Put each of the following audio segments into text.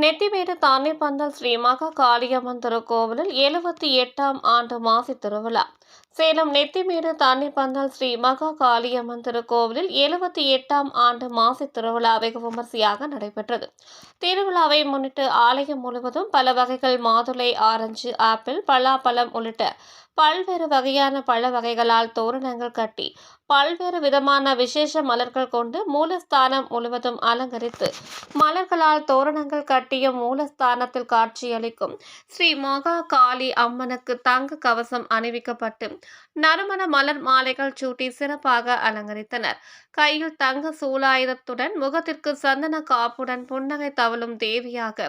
நெத்திவேடு தானிப்பந்தல் ஸ்ரீ மகா காளியம்மன் திருக்கோவிலில் 78ஆம் ஆண்டு மாசி திருவிழா. சேலம் நெத்திமேடு தானிப்பந்தல் ஸ்ரீ மகா காளியம்மன் திருக்கோவிலில் 78ஆம் ஆண்டு மாசி திருவிழா வெகு விமரிசையாக நடைபெற்றது. திருவிழாவை முன்னிட்டு ஆலயம் முழுவதும் பல வகைகள் மாதுளை, ஆரஞ்சு, ஆப்பிள், பலாப்பழம் உள்ளிட்ட பல்வேறு வகையான பழ வகைகளால் தோரணங்கள் கட்டி பல்வேறு விதமான விசேஷ மலர்கள் கொண்டு மூலஸ்தானம் முழுவதும் அலங்கரித்து மலர்களால் தோரணங்கள் கட்டிய மூலஸ்தானத்தில் காட்சியளிக்கும் ஸ்ரீ மகா காளி அம்மனுக்கு தங்க கவசம் அணிவிக்கப்பட்டு நறுமண மலர் மாலைகள் சூட்டி சிறப்பாக அலங்கரித்தனர். கையில் தங்க சூலாயுதத்துடன் முகத்திற்கு சந்தன காப்புடன் புன்னகை தவழும் தேவியாக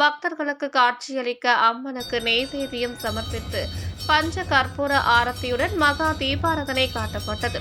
பக்தர்களுக்கு காட்சியளிக்க அம்மனுக்கு நெய்வேத்தியம் சமர்ப்பித்து பஞ்ச கற்பூர ஆரத்தியுடன் மகா தீபாராதனை காட்டப்பட்டது.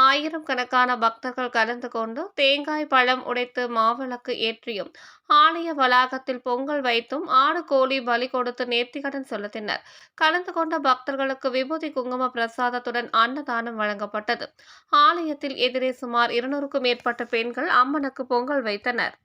ஆயிரக்கணக்கான பக்தர்கள் கலந்து கொண்டு தேங்காய் பழம் உடைத்து மாவிளக்கு ஏற்றியும் ஆலய வளாகத்தில் பொங்கல் வைத்தும் ஆடு கோழி பலி கொடுத்து நேர்த்திக்கடன் செலுத்தினர். கலந்து கொண்ட பக்தர்களுக்கு விபூதி குங்கும பிரசாதத்துடன் அன்னதானம் வழங்கப்பட்டது. ஆலயத்தில் எதிரே சுமார் 200க்கும் மேற்பட்ட பெண்கள் அம்மனுக்கு பொங்கல் வைத்தனர்.